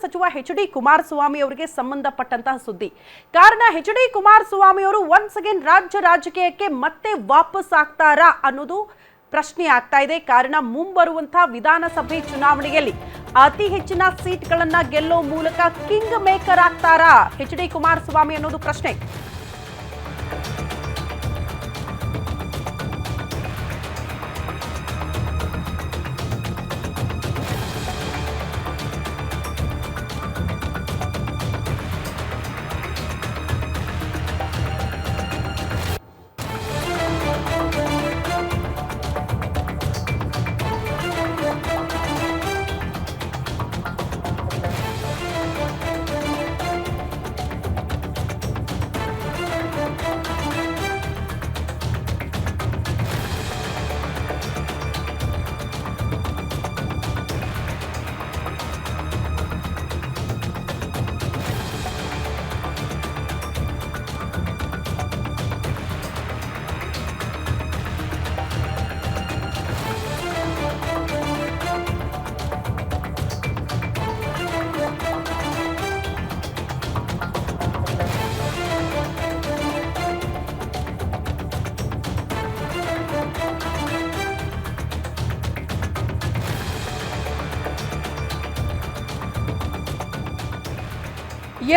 ಸಚಿವ ಎಚ್.ಡಿ. ಕುಮಾರಸ್ವಾಮಿ ಅವರಿಗೆ ಸಂಬಂಧಪಟ್ಟಂತಹ ಸುದ್ದಿ. ಕಾರಣ ಎಚ್.ಡಿ. ಕುಮಾರಸ್ವಾಮಿ ಅವರು ಒನ್ಸ್ ಅಗೇನ್ ರಾಜ್ಯ ರಾಜಕೀಯಕ್ಕೆ ಮತ್ತೆ ವಾಪಸ್ ಆಗ್ತಾರಾ ಅನ್ನೋದು ಪ್ರಶ್ನೆ ಆಗ್ತಾ ಇದೆ. ಕಾರಣ ಮುಂಬರುವಂತಹ ವಿಧಾನಸಭೆ ಚುನಾವಣೆಯಲ್ಲಿ ಅತಿ ಹೆಚ್ಚಿನ ಸೀಟ್ಗಳನ್ನ ಗೆಲ್ಲೋ ಮೂಲಕ ಕಿಂಗ್ ಮೇಕರ್ ಆಗ್ತಾರಾ ಎಚ್.ಡಿ. ಕುಮಾರಸ್ವಾಮಿ ಅನ್ನೋದು ಪ್ರಶ್ನೆ.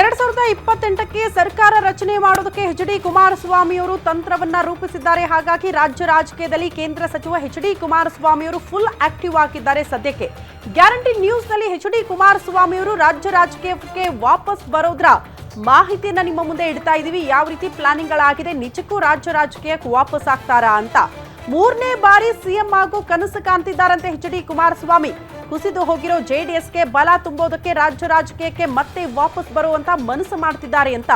ಎರಡ್ 2028ಕ್ಕೆ ಸರ್ಕಾರ ರಚನೆ ಮಾಡೋದಕ್ಕೆ ಎಚ್.ಡಿ. ಕುಮಾರಸ್ವಾಮಿ ಅವರು ತಂತ್ರವನ್ನ ರೂಪಿಸಿದ್ದಾರೆ. ಹಾಗಾಗಿ ರಾಜ್ಯ ರಾಜಕೀಯದಲ್ಲಿ ಕೇಂದ್ರ ಸಚಿವ ಎಚ್.ಡಿ. ಕುಮಾರಸ್ವಾಮಿ ಅವರು ಫುಲ್ ಆಕ್ಟಿವ್ ಆಗಿದ್ದಾರೆ. ಸದ್ಯಕ್ಕೆ ಗ್ಯಾರಂಟಿ ನ್ಯೂಸ್ ನಲ್ಲಿ ಎಚ್.ಡಿ. ಕುಮಾರಸ್ವಾಮಿ ಅವರು ರಾಜ್ಯ ರಾಜಕೀಯಕ್ಕೆ ವಾಪಸ್ ಬರೋದ್ರ ಮಾಹಿತಿಯನ್ನ ನಿಮ್ಮ ಮುಂದೆ ಇಡ್ತಾ ಇದೀವಿ. ಯಾವ ರೀತಿ ಪ್ಲಾನಿಂಗ್ ಗಳಾಗಿದೆ, ನಿಜಕ್ಕೂ ರಾಜ್ಯ ರಾಜಕೀಯಕ್ಕೆ ವಾಪಸ್ ಆಗ್ತಾರಾ ಅಂತ. 3ನೇ ಬಾರಿ ಸಿಎಂ ಆಗೋ ಕನಸು ಕಾಣ್ತಿದ್ದಾರಂತೆ ಎಚ್.ಡಿ. ಕುಮಾರಸ್ವಾಮಿ. ಕುಸಿದು ಹೋಗಿರೋ ಜೆಡಿಎಸ್ಗೆ ಬಲ ತುಂಬೋದಕ್ಕೆ ರಾಜ್ಯ ರಾಜಕೀಯಕ್ಕೆ ಮತ್ತೆ ವಾಪಸ್ ಬರುವಂತ ಮನಸ್ಸು ಮಾಡ್ತಿದ್ದಾರೆ ಅಂತ.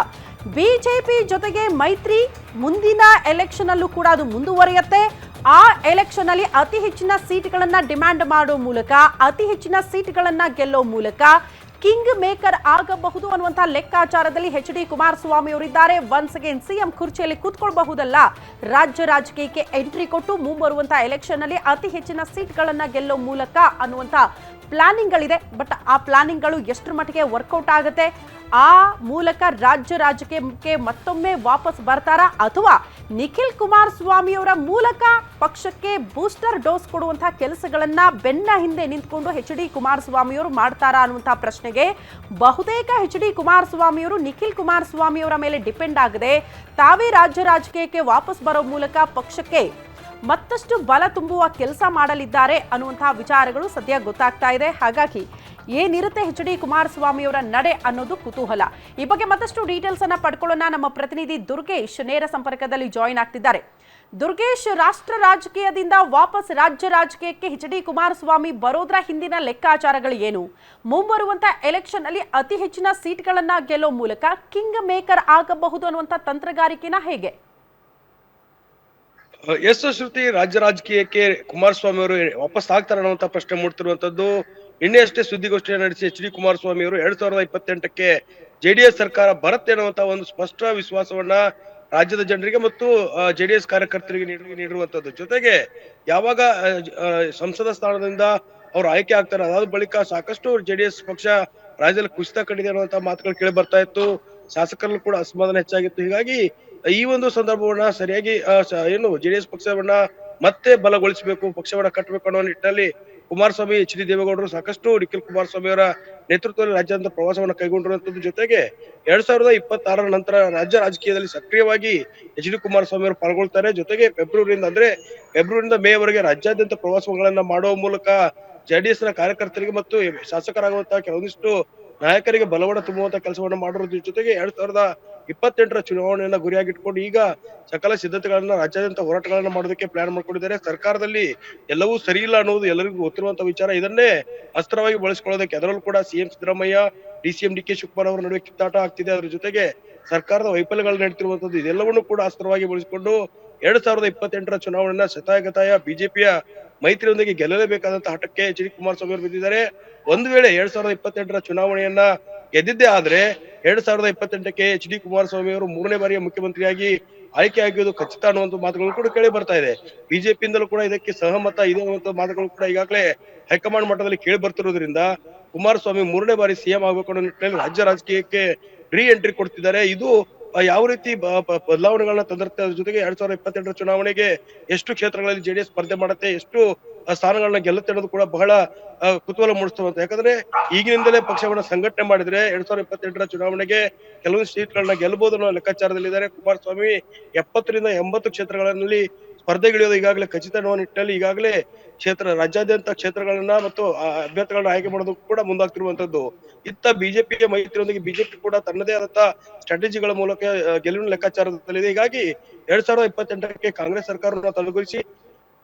ಬಿಜೆಪಿ ಜೊತೆಗೆ ಮೈತ್ರಿ ಮುಂದಿನ ಎಲೆಕ್ಷನ್ ಅಲ್ಲೂ ಕೂಡ ಅದು ಮುಂದುವರಿಯುತ್ತೆ. ಆ ಎಲೆಕ್ಷನ್ ಅಲ್ಲಿ ಅತಿ ಹೆಚ್ಚಿನ ಸೀಟ್ಗಳನ್ನ ಡಿಮ್ಯಾಂಡ್ ಮಾಡೋ ಮೂಲಕ, ಅತಿ ಹೆಚ್ಚಿನ ಸೀಟ್ಗಳನ್ನ ಗೆಲ್ಲೋ ಮೂಲಕ ಕಿಂಗ್ ಮೇಕರ್ ಆಗಬಹುದು ಅನ್ನುವಂತ ಲೆಕ್ಕಾಚಾರದಲ್ಲಿ ಎಚ್.ಡಿ. ಕುಮಾರಸ್ವಾಮಿ ಅವರಿದ್ದಾರೆ. ಒನ್ಸ್ ಅಗೇನ್ ಸಿಎಂ ಕುರ್ಚಿಯಲ್ಲಿ ಕೂತ್ಕೊಳ್ಬಹುದಲ್ಲ, ರಾಜ್ಯ ರಾಜಕೀಯಕ್ಕೆ ಎಂಟ್ರಿ ಕೊಟ್ಟು ಮುಂಬರುವಂತಹ ಎಲೆಕ್ಷನ್ ಅಲ್ಲಿ ಅತಿ ಹೆಚ್ಚಿನ ಸೀಟ್ಗಳನ್ನ ಗೆಲ್ಲೋ ಮೂಲಕ ಅನ್ನುವಂತ ಪ್ಲಾನಿಂಗ್ ಗಳಿದೆ. ಬಟ್ ಆ ಪ್ಲಾನಿಂಗ್ ಗಳು ಎಷ್ಟರ ಮಟ್ಟಿಗೆ ವರ್ಕೌಟ್ ಆಗುತ್ತೆ, ಆ ಮೂಲಕ ರಾಜ್ಯ ರಾಜಕೀಯಕ್ಕೆ ಮತ್ತೊಮ್ಮೆ ವಾಪಸ್ ಬರ್ತಾರಾ ಅಥವಾ ನಿಖಿಲ್ ಕುಮಾರಸ್ವಾಮಿ ಅವರ ಮೂಲಕ ಪಕ್ಷಕ್ಕೆ ಬೂಸ್ಟರ್ ಡೋಸ್ ಕೊಡುವಂತಹ ಕೆಲಸಗಳನ್ನ ಬೆನ್ನ ಹಿಂದೆ ನಿಂತ್ಕೊಂಡು ಎಚ್.ಡಿ. ಕುಮಾರಸ್ವಾಮಿ ಅವರು ಮಾಡ್ತಾರಾ ಅನ್ನುವಂತಹ ಪ್ರಶ್ನೆಗೆ ಬಹುತೇಕ ಎಚ್.ಡಿ. ಕುಮಾರಸ್ವಾಮಿ ಅವರು ನಿಖಿಲ್ ಕುಮಾರಸ್ವಾಮಿ ಅವರ ಮೇಲೆ ಡಿಪೆಂಡ್ ಆಗದೆ ತಾವೇ ರಾಜ್ಯ ರಾಜಕೀಯಕ್ಕೆ ವಾಪಸ್ ಬರೋ ಮೂಲಕ ಪಕ್ಷಕ್ಕೆ ಮತ್ತಷ್ಟು ಬಲ ತುಂಬುವ ಕೆಲಸ ಮಾಡಲಿದ್ದಾರೆ ಅನ್ನುವಂತಹ ವಿಚಾರಗಳು ಸದ್ಯ ಗೊತ್ತಾಗ್ತಾ ಇದೆ. ಹಾಗಾಗಿ ಏನಿರುತ್ತೆ ಎಚ್.ಡಿ. ಕುಮಾರಸ್ವಾಮಿ ಅವರ ನಡೆ ಅನ್ನೋದು ಕುತೂಹಲ. ಈ ಬಗ್ಗೆ ಮತ್ತಷ್ಟು ಡೀಟೇಲ್ಸ್ ಅನ್ನ ಪಡ್ಕೊಳ್ಳೋಣ. ನಮ್ಮ ಪ್ರತಿನಿಧಿ ದುರ್ಗೇಶ್ ನೇರ ಸಂಪರ್ಕದಲ್ಲಿ ಜಾಯಿನ್ ಆಗ್ತಿದ್ದಾರೆ. ದುರ್ಗೇಶ್, ರಾಷ್ಟ್ರ ರಾಜಕೀಯದಿಂದ ವಾಪಸ್ ರಾಜ್ಯ ರಾಜಕೀಯಕ್ಕೆ ಎಚ್.ಡಿ. ಕುಮಾರಸ್ವಾಮಿ ಬರೋದ್ರ ಹಿಂದಿನ ಲೆಕ್ಕಾಚಾರಗಳು ಏನು? ಮುಂಬರುವಂತಹ ಎಲೆಕ್ಷನ್ ಅಲ್ಲಿ ಅತಿ ಹೆಚ್ಚಿನ ಸೀಟ್ಗಳನ್ನ ಗೆಲ್ಲೋ ಮೂಲಕ ಕಿಂಗ್ ಮೇಕರ್ ಆಗಬಹುದು ಅನ್ನುವಂತ ತಂತ್ರಗಾರಿಕೆನ ಹೇಗೆ? ಎಸ್ ಶ್ರುತಿ, ರಾಜ್ಯ ರಾಜಕೀಯಕ್ಕೆ ಕುಮಾರಸ್ವಾಮಿ ಅವರು ವಾಪಸ್ ಆಗ್ತಾರೆ ಅನ್ನುವಂತ ಪ್ರಶ್ನೆ ಮೂಡ್ತಿರುವಂತದ್ದು. ನಿನ್ನೆಯಷ್ಟೇ ಸುದ್ದಿಗೋಷ್ಠಿಯನ್ನು ನಡೆಸಿ ಎಚ್.ಡಿ. ಕುಮಾರಸ್ವಾಮಿ ಅವರು 2028ಕ್ಕೆ ಜೆಡಿಎಸ್ ಸರ್ಕಾರ ಬರುತ್ತೆ ಅನ್ನುವಂತ ಒಂದು ಸ್ಪಷ್ಟ ವಿಶ್ವಾಸವನ್ನ ರಾಜ್ಯದ ಜನರಿಗೆ ಮತ್ತು ಜೆಡಿಎಸ್ ಕಾರ್ಯಕರ್ತರಿಗೆ ನೀಡಿರುವಂತದ್ದು. ಜೊತೆಗೆ ಯಾವಾಗ ಸಂಸದ ಸ್ಥಾನದಿಂದ ಅವರು ಆಯ್ಕೆ ಆಗ್ತಾರೆ, ಅದಾದ ಬಳಿಕ ಸಾಕಷ್ಟು ಜೆಡಿಎಸ್ ಪಕ್ಷ ರಾಜ್ಯದಲ್ಲಿ ಕುಸಿತ ಕಂಡಿದೆ ಅನ್ನುವಂತ ಮಾತುಗಳು ಕೇಳಿ ಬರ್ತಾ ಇತ್ತು. ಶಾಸಕರಲ್ಲೂ ಕೂಡ ಅಸಮಾಧಾನ ಹೆಚ್ಚಾಗಿತ್ತು. ಹೀಗಾಗಿ ಈ ಒಂದು ಸಂದರ್ಭವನ್ನ ಸರಿಯಾಗಿ ಏನು ಜೆಡಿಎಸ್ ಪಕ್ಷವನ್ನ ಮತ್ತೆ ಬಲಗೊಳಿಸಬೇಕು, ಪಕ್ಷವನ್ನ ಕಟ್ಟಬೇಕು ಅನ್ನೋ ನಿಟ್ಟಿನಲ್ಲಿ ಕುಮಾರಸ್ವಾಮಿ, ಎಚ್.ಡಿ. ದೇವೇಗೌಡರು ಸಾಕಷ್ಟು ನಿಖಿಲ್ ಕುಮಾರಸ್ವಾಮಿ ಅವರ ನೇತೃತ್ವದಲ್ಲಿ ರಾಜ್ಯಾದ್ಯಂತ ಪ್ರವಾಸವನ್ನ ಕೈಗೊಂಡಿರುವಂತದ್ದು. ಜೊತೆಗೆ 2026ರ ನಂತರ ರಾಜ್ಯ ರಾಜಕೀಯದಲ್ಲಿ ಸಕ್ರಿಯವಾಗಿ ಎಚ್.ಡಿ. ಕುಮಾರಸ್ವಾಮಿ ಅವರು ಪಾಲ್ಗೊಳ್ತಾರೆ. ಜೊತೆಗೆ ಫೆಬ್ರವರಿಯಿಂದ ಮೇವರೆಗೆ ರಾಜ್ಯಾದ್ಯಂತ ಪ್ರವಾಸಗಳನ್ನ ಮಾಡುವ ಮೂಲಕ ಜೆಡಿಎಸ್ ನ ಕಾರ್ಯಕರ್ತರಿಗೆ ಮತ್ತು ಶಾಸಕರಾಗುವಂತಹ ಕೆಲವೊಂದಿಷ್ಟು ನಾಯಕರಿಗೆ ಬಲವನ್ನ ತುಂಬುವಂತ ಕೆಲಸವನ್ನ ಮಾಡಿರೋದ್ರ ಜೊತೆಗೆ 2028ರ ಚುನಾವಣೆಯನ್ನ ಗುರಿಯಾಗಿಟ್ಕೊಂಡು ಈಗ ಸಕಲ ಸಿದ್ಧತೆಗಳನ್ನ ರಾಜ್ಯಾದ್ಯಂತ ಹೋರಾಟಗಳನ್ನ ಮಾಡೋದಕ್ಕೆ ಪ್ಲಾನ್ ಮಾಡ್ಕೊಂಡಿದ್ದಾರೆ. ಸರ್ಕಾರದಲ್ಲಿ ಎಲ್ಲವೂ ಸರಿ ಇಲ್ಲ ಅನ್ನೋದು ಎಲ್ಲರಿಗೂ ಗೊತ್ತಿರುವಂತ ವಿಚಾರ. ಇದನ್ನೇ ಅಸ್ತ್ರವಾಗಿ ಬಳಸಿಕೊಳ್ಳೋದಕ್ಕೆ ಅದರಲ್ಲೂ ಕೂಡ ಸಿಎಂ ಸಿದ್ದರಾಮಯ್ಯ, ಡಿ.ಸಿ.ಎಂ ಡಿ.ಕೆ. ಶಿವಕುಮಾರ್ ಅವರ ನಡುವೆ ಕಿತ್ತಾಟ ಆಗ್ತಿದೆ. ಅದ್ರ ಜೊತೆಗೆ ಸರ್ಕಾರದ ವೈಫಲ್ಯಗಳು ನಡೀತಿರುವಂತದ್ದು. ಇದೆಲ್ಲವನ್ನೂ ಕೂಡ ಅಸ್ತ್ರವಾಗಿ ಬಳಸಿಕೊಂಡು 2028ರ ಚುನಾವಣೆಯನ್ನ ಶತಾಯಗತಾಯ ಬಿಜೆಪಿಯ ಮೈತ್ರಿಯೊಂದಿಗೆ ಗೆಲ್ಲಲೇಬೇಕಾದಂತ ಹಠಕ್ಕೆ ಎಚ್.ಡಿ. ಕುಮಾರಸ್ವಾಮಿ ಅವರು ಬಿದ್ದಿದ್ದಾರೆ. ಒಂದು ವೇಳೆ 2028ರ ಚುನಾವಣೆಯನ್ನ ಗೆದ್ದಿದ್ದೇ ಆದ್ರೆ 2028ಕ್ಕೆ ಎಚ್.ಡಿ. ಕುಮಾರಸ್ವಾಮಿ ಅವರು 3ನೇ ಬಾರಿಯ ಮುಖ್ಯಮಂತ್ರಿಯಾಗಿ ಆಯ್ಕೆ ಆಗಿರೋದು ಖಚಿತ ಅನ್ನುವಂತ ಮಾತುಗಳು ಕೂಡ ಕೇಳಿ ಬರ್ತಾ ಇದೆ. ಬಿಜೆಪಿಯಿಂದಲೂ ಕೂಡ ಇದಕ್ಕೆ ಸಹಮತ ಇದೆ ಅನ್ನುವಂತ ಮಾತುಗಳು ಕೂಡ ಈಗಾಗಲೇ ಹೈಕಮಾಂಡ್ ಮಟ್ಟದಲ್ಲಿ ಕೇಳಿ ಬರ್ತಿರೋದ್ರಿಂದ ಕುಮಾರಸ್ವಾಮಿ 3ನೇ ಬಾರಿ ಸಿಎಂ ಆಗಬೇಕು ಅನ್ನೋ ನಿಟ್ಟಿನಲ್ಲಿ ರಾಜ್ಯ ರಾಜಕೀಯಕ್ಕೆ ರೀ ಎಂಟ್ರಿ ಕೊಡ್ತಿದ್ದಾರೆ. ಇದು ಯಾವ ರೀತಿ ಬದಲಾವಣೆಗಳನ್ನ ತಂದಿರುತ್ತೆ, ಅದ್ರ ಜೊತೆಗೆ 2028ರ ಚುನಾವಣೆಗೆ ಎಷ್ಟು ಕ್ಷೇತ್ರಗಳಲ್ಲಿ ಜೆಡಿಎಸ್ ಸ್ಪರ್ಧೆ ಮಾಡುತ್ತೆ, ಎಷ್ಟು ಸ್ಥಾನಗಳನ್ನ ಗೆಲ್ಲುತ್ತೆ ಅನ್ನೋದು ಕೂಡ ಬಹಳ ಕುತೂಹಲ ಮೂಡಿಸ್ತುವಂತ. ಯಾಕಂದ್ರೆ ಈಗಿನಿಂದಲೇ ಪಕ್ಷವನ್ನ ಸಂಘಟನೆ ಮಾಡಿದ್ರೆ 2028ರ ಚುನಾವಣೆಗೆ ಕೆಲವೊಂದು ಸೀಟ್ಗಳನ್ನ ಗೆಲ್ಲಬಹುದು ಅನ್ನೋ ಲೆಕ್ಕಾಚಾರದಲ್ಲಿದ್ದಾರೆ ಕುಮಾರಸ್ವಾಮಿ. 70ರಿಂದ 80 ಕ್ಷೇತ್ರಗಳಲ್ಲಿ ಸ್ಪರ್ಧೆಗಿಳಿಯೋದು ಈಗಾಗಲೇ ಖಚಿತ ಅನ್ನುವ ನಿಟ್ಟಿನಲ್ಲಿ ಈಗಾಗಲೇ ರಾಜ್ಯಾದ್ಯಂತ ಕ್ಷೇತ್ರಗಳನ್ನ ಮತ್ತು ಅಭ್ಯರ್ಥಿಗಳನ್ನ ಆಯ್ಕೆ ಮಾಡೋದಕ್ಕೂ ಕೂಡ ಮುಂದಾಗ್ತಿರುವಂತದ್ದು. ಇತ್ತ ಬಿಜೆಪಿಗೆ ಮೈತ್ರಿಯೊಂದಿಗೆ ಬಿಜೆಪಿ ಕೂಡ ತನ್ನದೇ ಆದಂತ ಸ್ಟ್ರಾಟಜಿಗಳ ಮೂಲಕ ಗೆಲುವಿನ ಲೆಕ್ಕಾಚಾರದಲ್ಲಿದೆ. ಹೀಗಾಗಿ 2028ಕ್ಕೆ ಕಾಂಗ್ರೆಸ್ ಸರ್ಕಾರವನ್ನು ತಲೆಗೊಳಿಸಿ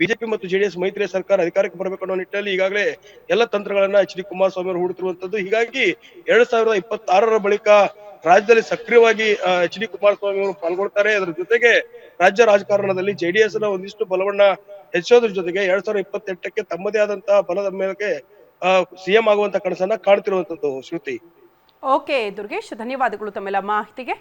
ಬಿಜೆಪಿ ಮತ್ತು ಜೆಡಿಎಸ್ ಮೈತ್ರಿಯ ಸರ್ಕಾರ ಅಧಿಕಾರಕ್ಕೆ ಬರಬೇಕು ಅನ್ನೋ ನಿಟ್ಟಿನಲ್ಲಿ ಈಗಾಗಲೇ ಎಲ್ಲ ತಂತ್ರಗಳನ್ನ ಎಚ್.ಡಿ. ಕುಮಾರಸ್ವಾಮಿ ಅವರು ಹೂಡುತ್ತಿರುವಂತದ್ದು. ಹೀಗಾಗಿ 2026ರ ಬಳಿಕ ರಾಜ್ಯದಲ್ಲಿ ಸಕ್ರಿಯವಾಗಿ ಎಚ್.ಡಿ. ಕುಮಾರಸ್ವಾಮಿ ಅವರು ಪಾಲ್ಗೊಳ್ತಾರೆ. ಅದರ ಜೊತೆಗೆ ರಾಜ್ಯ ರಾಜಕಾರಣದಲ್ಲಿ ಜೆಡಿಎಸ್ ನ ಒಂದಿಷ್ಟು ಬಲವನ್ನ ಹೆಚ್ಚೋದ್ರ ಜೊತೆಗೆ 2028ಕ್ಕೆ ತಮ್ಮದೇ ಆದಂತಹ ಬಲದ ಮೇಲೆ ಸಿಎಂ ಆಗುವಂತ ಕನಸನ್ನ ಕಾಣ್ತಿರುವಂತದ್ದು ಶ್ರುತಿ. ಓಕೆ ದುರ್ಗೇಶ್, ಧನ್ಯವಾದಗಳು ತಮ್ಮೆಲ್ಲ ಮಾಹಿತಿಗೆ.